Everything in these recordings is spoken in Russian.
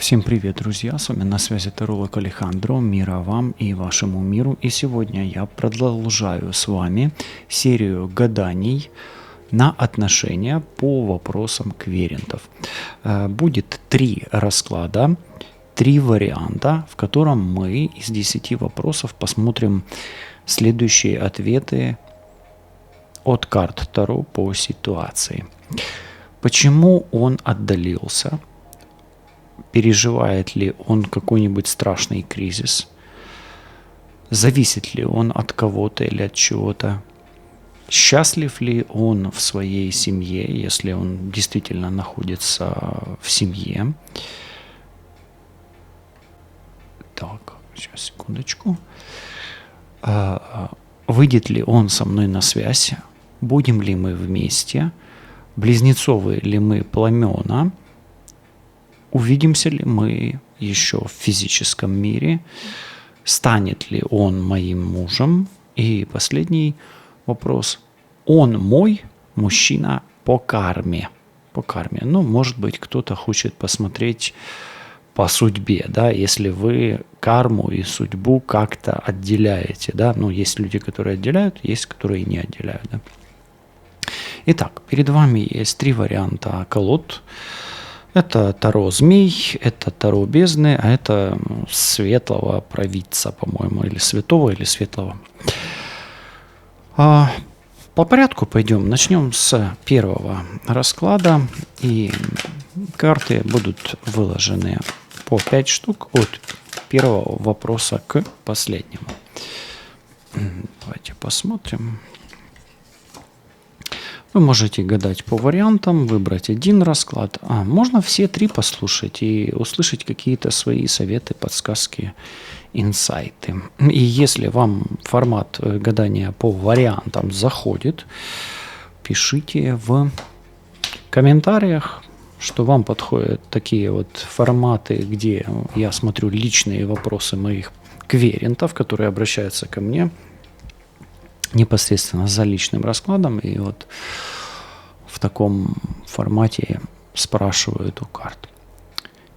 Всем привет, друзья! С вами на связи таролог Алехандро. Мира вам и вашему миру. И сегодня я продолжаю с вами серию гаданий на отношения по вопросам кверентов. Будет 3 расклада, 3 варианта, в котором мы из 10 вопросов посмотрим следующие ответы от карт Таро по ситуации. Почему он отдалился? Переживает ли он какой-нибудь страшный кризис? Зависит ли он от кого-то или от чего-то? Счастлив ли он в своей семье, если он действительно находится в семье? Так, сейчас, секундочку. Выйдет ли он со мной на связь? Будем ли мы вместе? Близнецовые ли мы пламена? Увидимся ли мы еще в физическом мире? Станет ли он моим мужем? И последний вопрос. Он мой мужчина по карме? По карме. Ну, может быть, кто-то хочет посмотреть по судьбе, да, если вы карму и судьбу как-то отделяете, да. Ну, есть люди, которые отделяют, есть, которые не отделяют, да. Итак, перед вами есть 3 варианта колод. Это Таро Змей, это Таро Бездны, а это Светлого Провидца, по-моему, или Святого, или Светлого. По порядку пойдем. Начнем с первого расклада. И карты будут выложены по 5 штук от первого вопроса к последнему. Давайте посмотрим. Вы можете гадать по вариантам, выбрать один расклад. Можно все 3 послушать и услышать какие-то свои советы, подсказки, инсайты. И если вам формат гадания по вариантам заходит, пишите в комментариях, что вам подходят такие вот форматы, где я смотрю личные вопросы моих кверентов, которые обращаются ко мне непосредственно за личным раскладом, и вот в таком формате спрашивают у карт.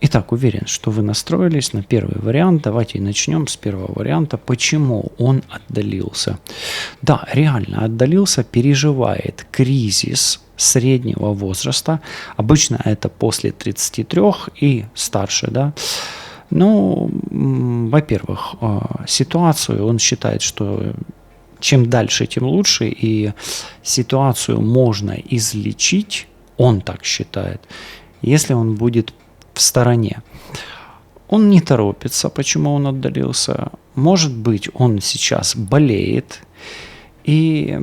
Итак, уверен, что вы настроились на первый вариант. Давайте начнем с первого варианта. Почему он отдалился? Да, реально отдалился, переживает кризис среднего возраста. Обычно это после 33 и старше, да. Ну, во-первых, ситуацию он считает, что чем дальше, тем лучше, и ситуацию можно излечить, он так считает, если он будет в стороне. Он не торопится, почему он отдалился. Может быть, он сейчас болеет, и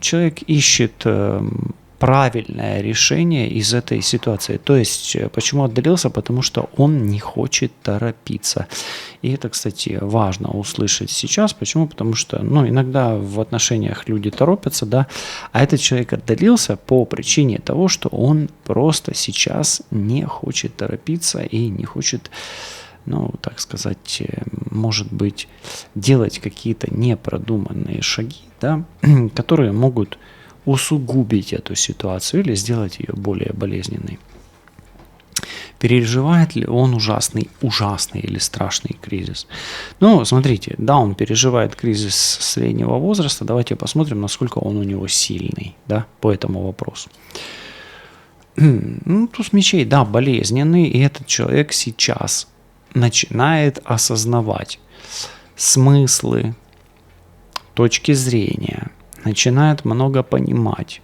человек ищет правильное решение из этой ситуации. То есть, почему отдалился? Потому что он не хочет торопиться. И это, кстати, важно услышать сейчас. Почему? Потому что, иногда в отношениях люди торопятся, да, а этот человек отдалился по причине того, что он просто сейчас не хочет торопиться и не хочет, так сказать, может быть, делать какие-то непродуманные шаги, да, которые могут усугубить эту ситуацию или сделать ее более болезненной. Переживает ли он ужасный или страшный кризис? Смотрите, да, он переживает кризис среднего возраста. Давайте посмотрим, насколько он у него сильный, да, по этому вопросу. Туз мечей, да, болезненный, и этот человек сейчас начинает осознавать смыслы, точки зрения, начинает много понимать.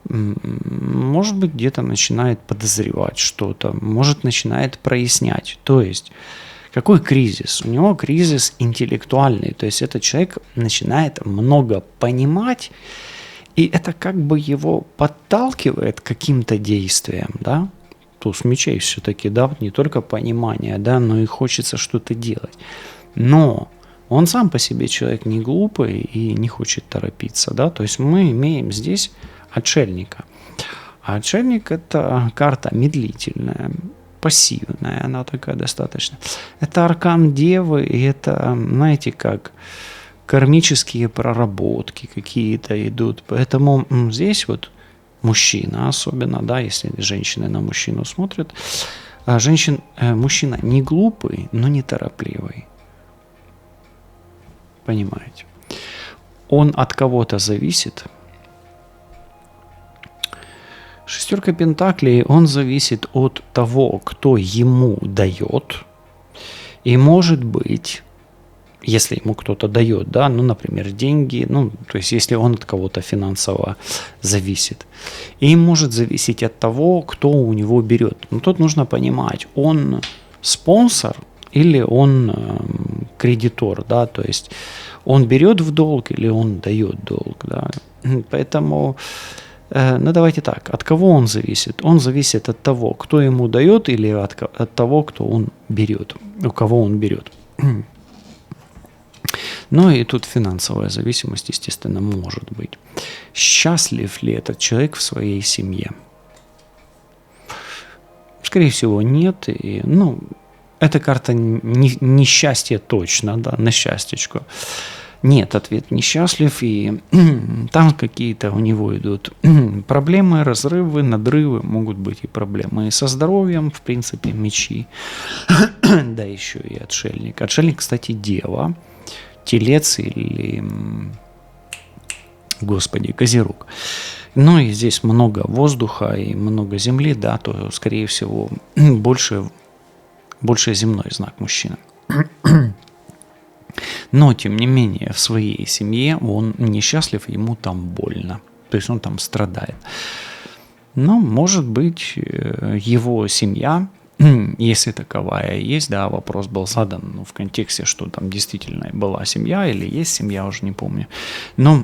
Может быть, где-то начинает подозревать что-то, может, начинает прояснять. То есть, какой кризис? У него кризис интеллектуальный, то есть этот человек начинает много понимать, и это как бы его подталкивает к каким-то действиям, да? Туз мечей все-таки, да, не только понимание, да, но и хочется что-то делать. Но он сам по себе человек не глупый и не хочет торопиться, да, то есть мы имеем здесь отшельника. А отшельник – это карта медлительная, пассивная, она такая достаточно. Это аркан Девы, и это, знаете, как кармические проработки какие-то идут. Поэтому здесь вот мужчина особенно, да, если женщины на мужчину смотрят, Мужчина не глупый, но не торопливый. Понимаете? Он от кого-то зависит. Шестерка пентаклей, он зависит от того, кто ему дает. И может быть, если ему кто-то дает, да, ну, например, деньги, ну, то есть если он от кого-то финансово зависит. И может зависеть от того, кто у него берет. Но тут нужно понимать, он спонсор или он кредитор, да, то есть он берет в долг или он дает долг, да. Поэтому, ну, давайте так, от кого он зависит? Он зависит от того, кто ему дает, или от того, кто он берет, у кого он берет. Ну и тут финансовая зависимость, естественно, может быть. Счастлив ли этот человек в своей семье? Скорее всего, нет. И, ну, эта карта несчастье точно, да, на счастьечку. Нет, ответ несчастлив, и там какие-то у него идут проблемы, разрывы, надрывы, могут быть и проблемы и со здоровьем, в принципе, мечи, да еще и отшельник. Отшельник, кстати, дева, телец или, господи, козерог. Ну и здесь много воздуха и много земли, да, то, скорее всего, больше земной знак мужчина. Но, тем не менее, в своей семье он несчастлив, ему там больно. То есть он там страдает. Но, может быть, его семья, если таковая есть, да, вопрос был задан, ну, в контексте, что там действительно была семья или есть семья, уже не помню. Но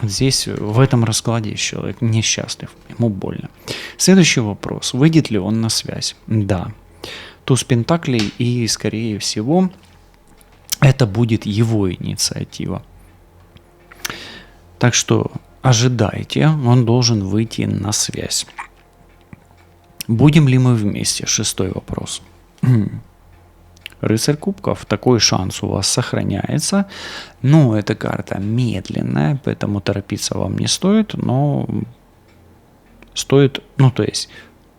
здесь, в этом раскладе, человек несчастлив, ему больно. Следующий вопрос. Выйдет ли он на связь? Да. Туз пентаклей, и, скорее всего, это будет его инициатива. Так что ожидайте, он должен выйти на связь. Будем ли мы вместе? 6-й вопрос. Рыцарь кубков, такой шанс у вас сохраняется, но эта карта медленная, поэтому торопиться вам не стоит, но стоит, ну то есть,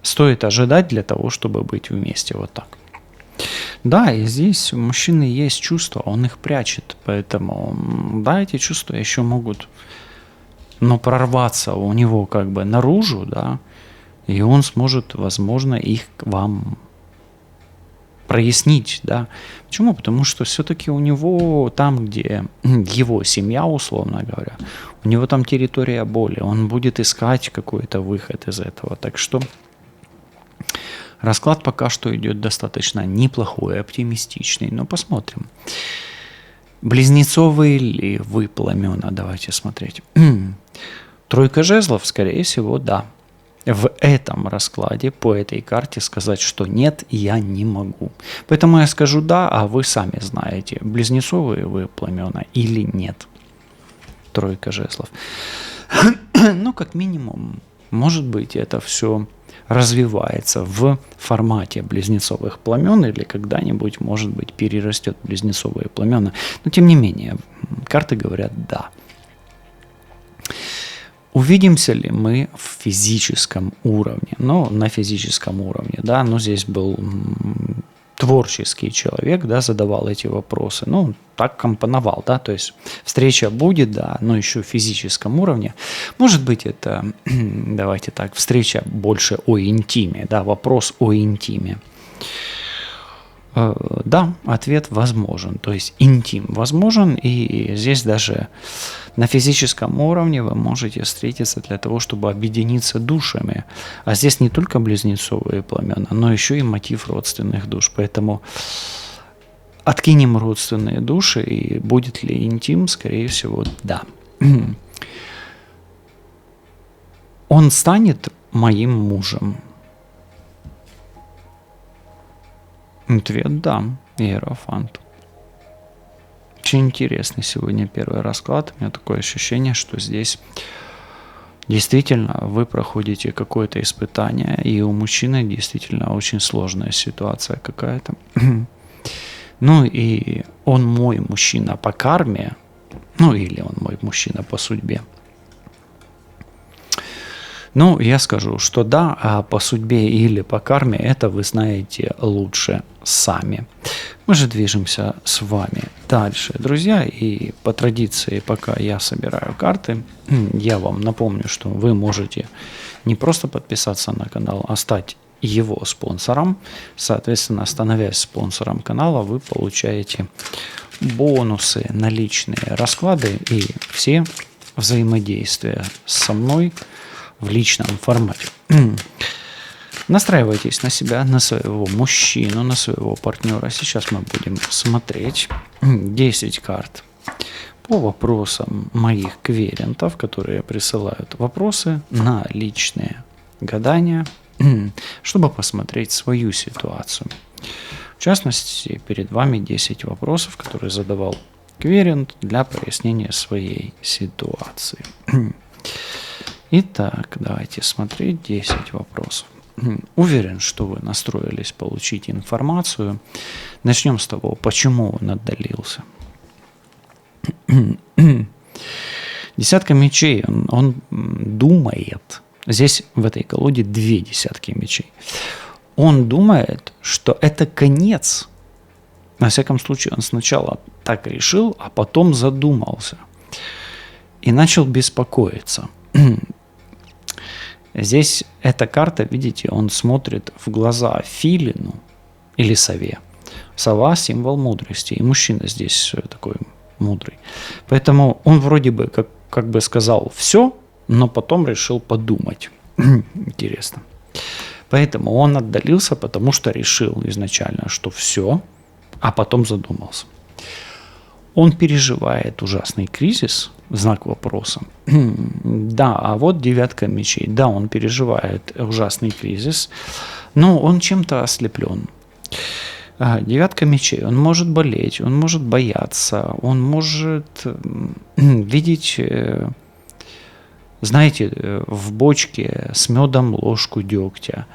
стоит ожидать для того, чтобы быть вместе, вот так. Да, и здесь у мужчины есть чувства, он их прячет, поэтому, да, эти чувства еще могут, но прорваться у него как бы наружу, да, и он сможет, возможно, их к вам прояснить, да. Почему? Потому что все-таки у него там, где его семья, условно говоря, у него там территория боли, он будет искать какой-то выход из этого, так что расклад пока что идет достаточно неплохой, оптимистичный, но посмотрим. Близнецовые ли вы пламена? Давайте смотреть. Тройка жезлов, скорее всего, да. В этом раскладе, по этой карте сказать, что нет, я не могу. Поэтому я скажу да, а вы сами знаете, близнецовые вы пламена или нет. Тройка жезлов. Ну, как минимум, может быть, это все развивается в формате близнецовых пламен или когда-нибудь, может быть, перерастет в близнецовые пламена. Но, тем не менее, карты говорят «да». Увидимся ли мы в физическом уровне? Ну, на физическом уровне, да, но здесь был творческий человек, да, задавал эти вопросы, ну, так компоновал, да, то есть встреча будет, да, но еще в физическом уровне. Может быть, это, давайте так, встреча больше о интиме, да, вопрос о интиме. Да, ответ возможен, то есть интим возможен, и здесь даже на физическом уровне вы можете встретиться для того, чтобы объединиться душами. А здесь не только близнецовые пламена, но еще и мотив родственных душ. Поэтому откинем родственные души, и будет ли интим, скорее всего, да. Он станет моим мужем. Ответ да, Иерофант. Очень интересный сегодня первый расклад. У меня такое ощущение, что здесь действительно вы проходите какое-то испытание, и у мужчины действительно очень сложная ситуация какая-то. Ну и он мой мужчина по карме, ну или он мой мужчина по судьбе. Ну, я скажу, что да, а по судьбе или по карме это вы знаете лучше сами. Мы же движемся с вами дальше, друзья, и по традиции, пока я собираю карты, я вам напомню, что вы можете не просто подписаться на канал, а стать его спонсором. Соответственно, становясь спонсором канала, вы получаете бонусы на личные расклады и все взаимодействия со мной в личном формате. Настраивайтесь на себя, на своего мужчину, на своего партнера. Сейчас мы будем смотреть 10 карт по вопросам моих клиентов, которые присылают вопросы на личные гадания, чтобы посмотреть свою ситуацию. В частности, перед вами 10 вопросов, которые задавал клиент для прояснения своей ситуации. Итак, давайте смотреть 10 вопросов. Уверен, что вы настроились получить информацию. Начнем с того, почему он отдалился. Десятка мечей, он думает. Здесь в этой колоде 2 десятки мечей. Он думает, что это конец. На всяком случае, он сначала так решил, а потом задумался. И начал беспокоиться. Здесь эта карта, видите, он смотрит в глаза филину или сове. Сова – символ мудрости, и мужчина здесь такой мудрый. Поэтому он вроде бы как бы сказал все, но потом решил подумать. Интересно. Поэтому он отдалился, потому что решил изначально, что все, а потом задумался. Он переживает ужасный кризис, знак вопроса. Да, а вот 9 мечей. Да, он переживает ужасный кризис, но он чем-то ослеплен. 9 мечей. Он может болеть, он может бояться, он может видеть, знаете, в бочке с медом ложку дегтя.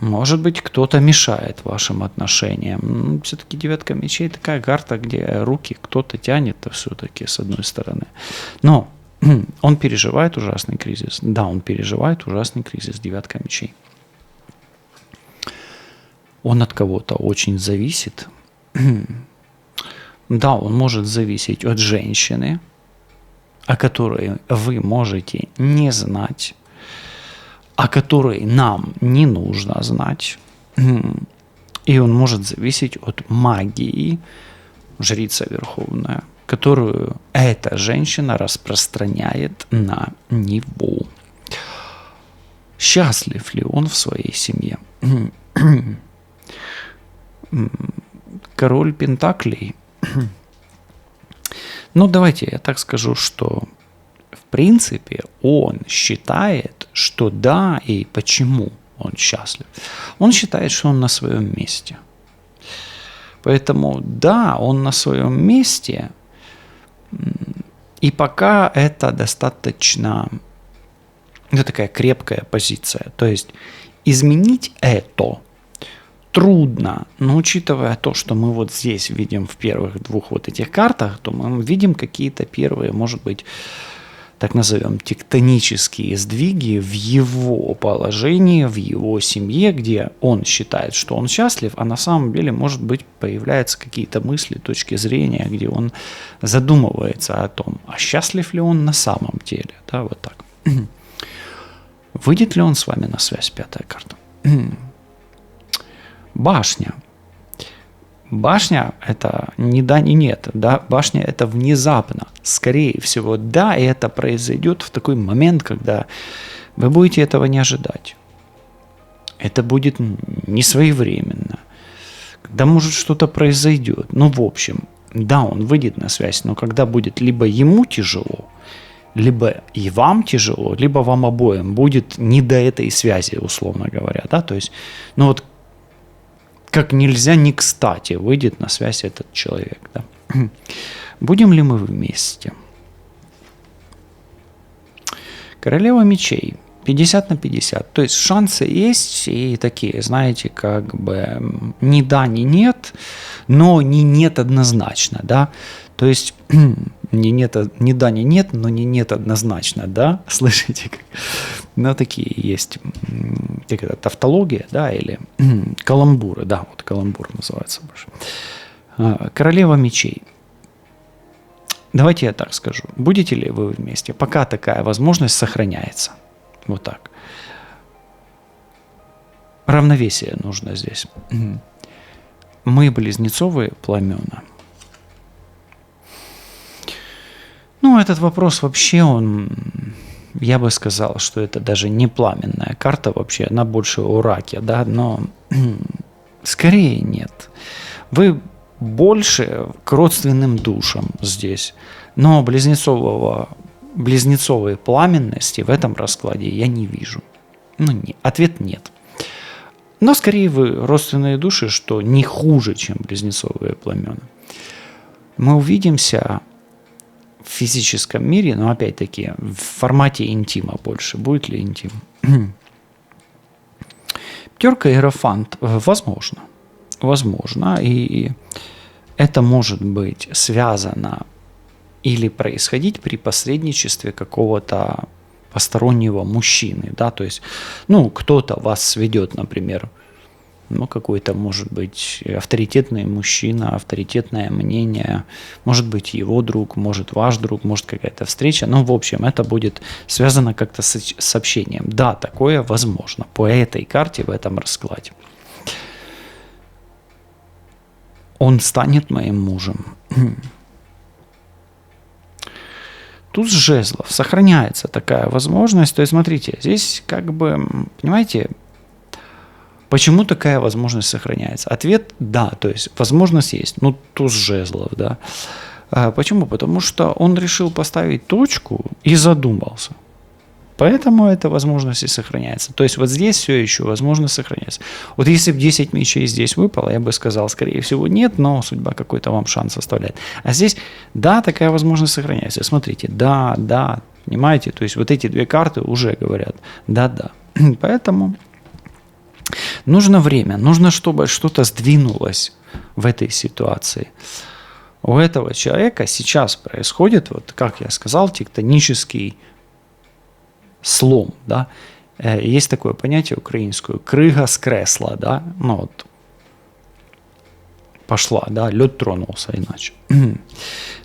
Может быть, кто-то мешает вашим отношениям. Все-таки 9 мечей такая карта, где руки кто-то тянет все-таки с одной стороны. Но он переживает ужасный кризис. Да, он переживает ужасный кризис, 9 мечей. Он от кого-то очень зависит. Да, он может зависеть от женщины, о которой вы можете не знать, о которой нам не нужно знать. И он может зависеть от магии, жрица верховная, которую эта женщина распространяет на него. Счастлив ли он в своей семье? Король Пентаклей. Ну, давайте я так скажу, что в принципе он считает, что да, и почему он счастлив. Он считает, что он на своем месте. Поэтому да, он на своем месте, и пока это достаточно, это такая крепкая позиция. То есть изменить это трудно, но учитывая то, что мы вот здесь видим в первых 2 вот этих картах, то мы видим какие-то первые, может быть, так назовем, тектонические сдвиги в его положении, в его семье, где он считает, что он счастлив, а на самом деле, может быть, появляются какие-то мысли, точки зрения, где он задумывается о том, а счастлив ли он на самом деле. Да, вот так. Выйдет ли он с вами на связь, 5-я карта? Башня. Башня – это не да, не нет. Да? Башня – это внезапно. Скорее всего, да, и это произойдет в такой момент, когда вы будете этого не ожидать. Это будет не своевременно. Когда, может, что-то произойдет. Ну, в общем, да, он выйдет на связь, но когда будет либо ему тяжело, либо и вам тяжело, либо вам обоим будет не до этой связи, условно говоря. Да? То есть, ну вот, как нельзя не кстати выйдет на связь этот человек. Да? Будем ли мы вместе? Королева мечей. 50 на 50. То есть шансы есть и такие, знаете, как бы ни да, ни нет, но не нет однозначно. Да? То есть не да, не нет, но не нет однозначно, да? Слышите, как? Ну, такие есть, как это, тавтология, да, или каламбуры, да, вот каламбур называется больше. Королева мечей. Давайте я так скажу. Будете ли вы вместе? Пока такая возможность сохраняется. Вот так. Равновесие нужно здесь. Мы близнецовые пламена. Ну, этот вопрос вообще, я бы сказал, что это даже не пламенная карта вообще, она больше о раке, да, но скорее нет. Вы больше к родственным душам здесь, но близнецовой пламенности в этом раскладе я не вижу. Ну, ответ нет. Но скорее вы родственные души, что не хуже, чем близнецовые пламена. Мы увидимся в физическом мире, но опять-таки в формате интима больше. Будет ли интим? Пятерка иерофант. Возможно. Возможно. И это может быть связано или происходить при посредничестве какого-то постороннего мужчины, да, то есть, ну, кто-то вас сведет, например, ну, какой-то, может быть, авторитетный мужчина, авторитетное мнение, может быть, его друг, может, ваш друг, может, какая-то встреча, ну, в общем, это будет связано как-то с общением. Да, такое возможно по этой карте в этом раскладе. Он станет моим мужем. Туз жезлов. Сохраняется такая возможность. То есть, смотрите, здесь как бы, понимаете, почему такая возможность сохраняется? Ответ – да, то есть возможность есть. Ну, туз жезлов, да. Почему? Потому что он решил поставить точку и задумался. Поэтому эта возможность и сохраняется. То есть вот здесь все еще возможность сохраняется. Вот если бы 10 мечей здесь выпало, я бы сказал, скорее всего, нет, но судьба какой-то вам шанс оставляет. А здесь, да, такая возможность сохраняется. Смотрите, да, понимаете? То есть вот эти две карты уже говорят да. Поэтому нужно время, нужно, чтобы что-то сдвинулось в этой ситуации. У этого человека сейчас происходит, вот как я сказал, тектонический слом, да. Есть такое понятие украинское, крыга с кресла, да, ну вот, пошла, да, лед тронулся иначе.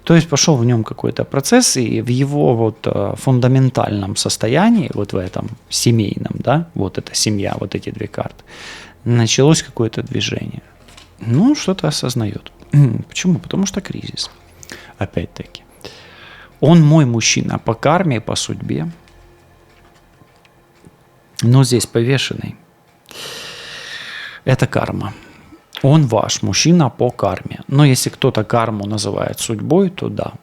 То есть пошел в нем какой-то процесс, и в его вот фундаментальном состоянии, вот в этом семейном, да, вот эта семья, вот эти две карты, началось какое-то движение. Ну, что-то осознает. Почему? Потому что кризис. Опять-таки. Он мой мужчина по карме, по судьбе, но здесь повешенный. Это карма. Он ваш мужчина по карме. Но если кто-то карму называет судьбой, то да.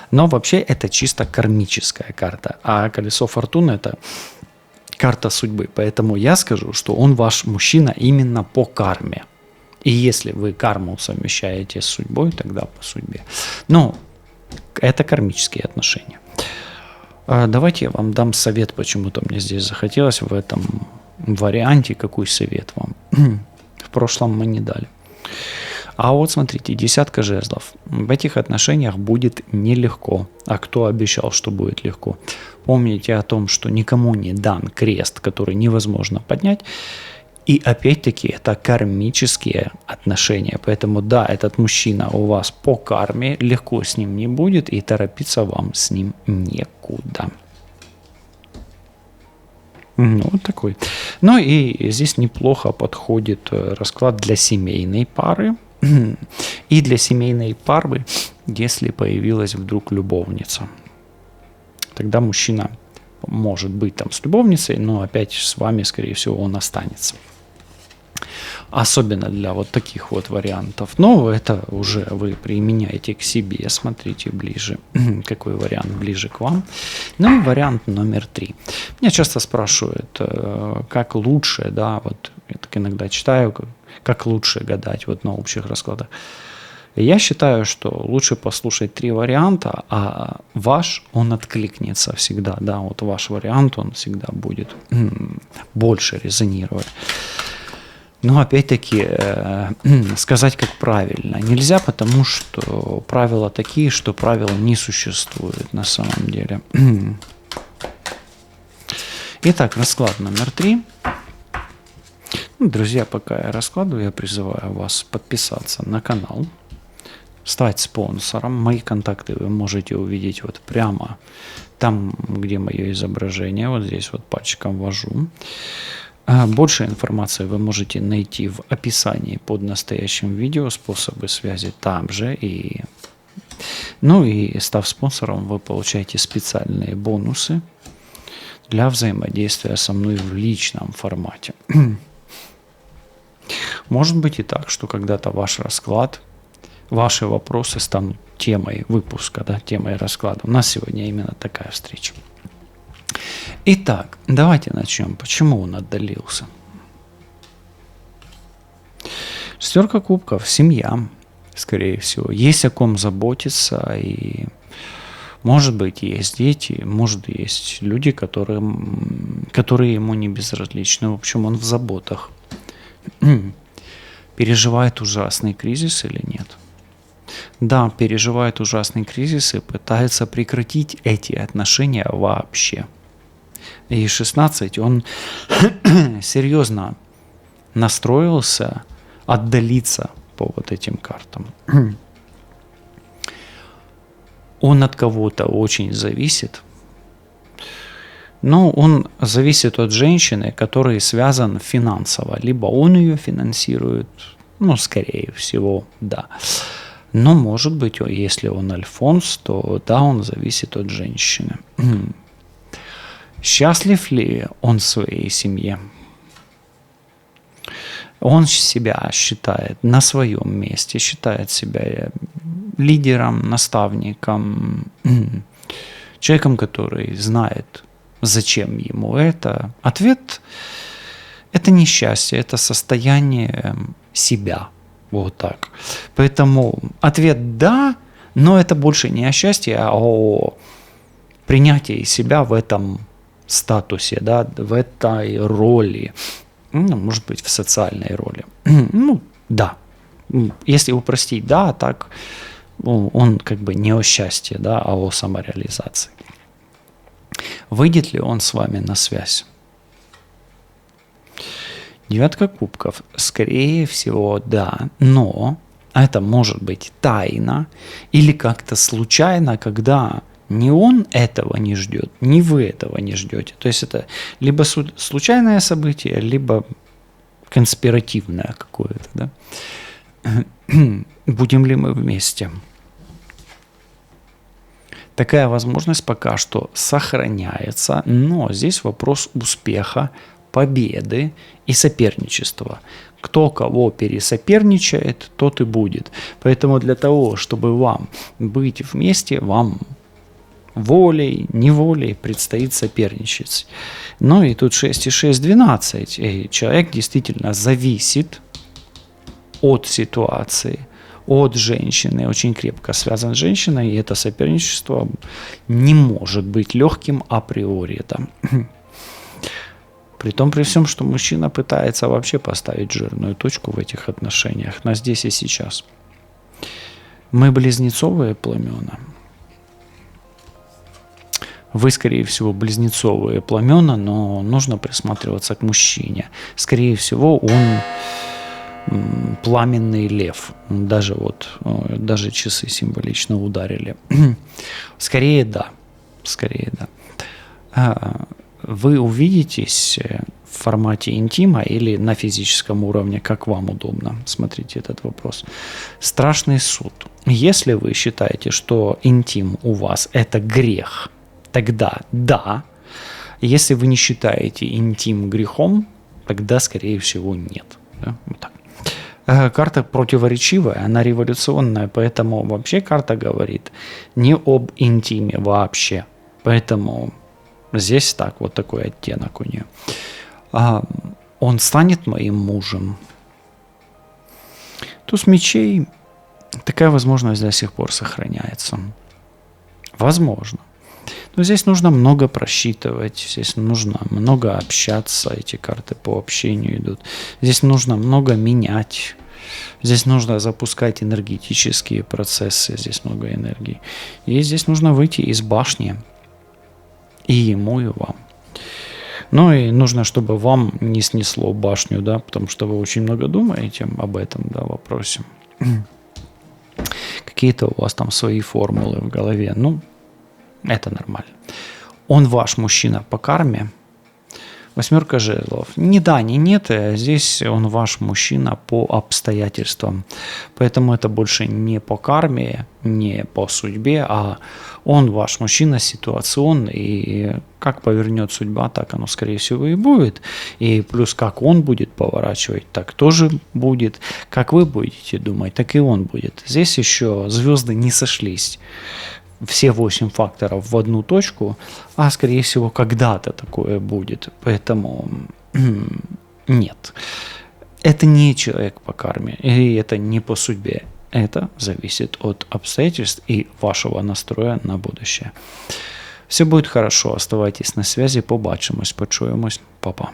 Но вообще это чисто кармическая карта. А колесо фортуны – это карта судьбы. Поэтому я скажу, что он ваш мужчина именно по карме. И если вы карму совмещаете с судьбой, тогда по судьбе. Но это кармические отношения. Давайте я вам дам совет, почему-то мне здесь захотелось в этом варианте. Какой совет вам? В прошлом мы не дали. А вот смотрите, десятка жезлов. В этих отношениях будет нелегко. А кто обещал, что будет легко? Помните о том, что никому не дан крест, который невозможно поднять. И опять-таки это кармические отношения. Поэтому да, этот мужчина у вас по карме, легко с ним не будет, и торопиться вам с ним некуда. Ну, вот такой. Ну и здесь неплохо подходит расклад для семейной пары. И для семейной пары, если появилась вдруг любовница. Тогда мужчина может быть там с любовницей, но опять с вами, скорее всего, он останется. Особенно для вот таких вот вариантов. Но это уже вы применяете к себе, смотрите ближе, какой вариант ближе к вам. Ну и вариант номер 3. Меня часто спрашивают, как лучше, да, вот я так иногда читаю, как лучше гадать вот на общих раскладах. Я считаю, что лучше послушать 3 варианта, а ваш, он откликнется всегда, да, вот ваш вариант, он всегда будет больше резонировать. Но опять-таки сказать как правильно нельзя, потому что правила такие, что правил не существует на самом деле. Итак, расклад номер 3. Друзья, пока я раскладываю, я призываю вас подписаться на канал, стать спонсором. Мои контакты вы можете увидеть вот прямо там, где мое изображение. Вот здесь вот пальчиком ввожу. Больше информации вы можете найти в описании под настоящим видео. Способы связи там же. Ну и став спонсором, вы получаете специальные бонусы для взаимодействия со мной в личном формате. Может быть и так, что когда-то ваш расклад, ваши вопросы станут темой выпуска, да, темой расклада. У нас сегодня именно такая встреча. Итак, давайте начнем. Почему он отдалился? 4 кубков, семья, скорее всего. Есть о ком заботиться, и может быть есть дети, может есть люди, которые ему не безразличны. В общем, он в заботах. Переживает ужасный кризис или нет? Да, переживает ужасный кризис и пытается прекратить эти отношения вообще. И 16, он серьезно настроился отдалиться по вот этим картам. Он от кого-то очень зависит. Но он зависит от женщины, которая связан финансово. Либо он ее финансирует, скорее всего, да. Но, может быть, если он альфонс, то да, он зависит от женщины. Счастлив ли он в своей семье? Он себя считает на своем месте, считает себя лидером, наставником, человеком, который знает, зачем ему это. Ответ – это не счастье, это состояние себя. Вот так. Поэтому ответ «да», но это больше не о счастье, а о принятии себя в этом статусе, да, в этой роли, может быть, в социальной роли. Да. Если упростить, да, так он как бы не о счастье, да, а о самореализации. Выйдет ли он с вами на связь? 9 кубков, скорее всего, да, но это может быть тайна или как-то случайно, когда ни он этого не ждет, ни вы этого не ждете. То есть это либо случайное событие, либо конспиративное какое-то. Да? Будем ли мы вместе? Такая возможность пока что сохраняется, но здесь вопрос успеха, победы и соперничества. Кто кого пересоперничает, тот и будет. Поэтому для того, чтобы вам быть вместе, вам волей, неволей предстоит соперничать. Ну и тут 6 и 6, 12. И человек действительно зависит от ситуации, от женщины, очень крепко связан с женщиной, и это соперничество не может быть легким априори. При всем, что мужчина пытается вообще поставить жирную точку в этих отношениях, на здесь и сейчас. Мы близнецовые племена. Вы, скорее всего, близнецовые племена, но нужно присматриваться к мужчине. Скорее всего, он пламенный лев. Даже часы символично ударили. Скорее да. Вы увидитесь в формате интима или на физическом уровне, как вам удобно. Смотрите этот вопрос. Страшный суд. Если вы считаете, что интим у вас – это грех, тогда да. Если вы не считаете интим грехом, тогда, скорее всего, нет. Да? Вот так. Карта противоречивая, она революционная, поэтому вообще карта говорит не об интиме вообще. Поэтому здесь вот такой оттенок у нее. Он станет моим мужем. Туз мечей, такая возможность до сих пор сохраняется. Возможно. Но здесь нужно много просчитывать, здесь нужно много общаться, эти карты по общению идут. Здесь нужно много менять. Здесь нужно запускать энергетические процессы, здесь много энергии. И здесь нужно выйти из башни и ему, и вам. Ну и нужно, чтобы вам не снесло башню, да, потому что вы очень много думаете об этом, да, вопросе. Какие-то у вас там свои формулы в голове, ну, это нормально. Он ваш мужчина по карме. 8 жезлов. Ни да, ни нет. Здесь он ваш мужчина по обстоятельствам. Поэтому это больше не по карме, не по судьбе, а он ваш мужчина ситуационный. И как повернет судьба, так оно, скорее всего, и будет. И плюс как он будет поворачивать, так тоже будет. Как вы будете думать, так и он будет. Здесь еще звезды не сошлись. Все 8 факторов в одну точку, а скорее всего когда-то такое будет. Поэтому нет. Это не человек по карме, и это не по судьбе. Это зависит от обстоятельств и вашего настроя на будущее. Все будет хорошо, оставайтесь на связи, побачимось, почуємось, па-па.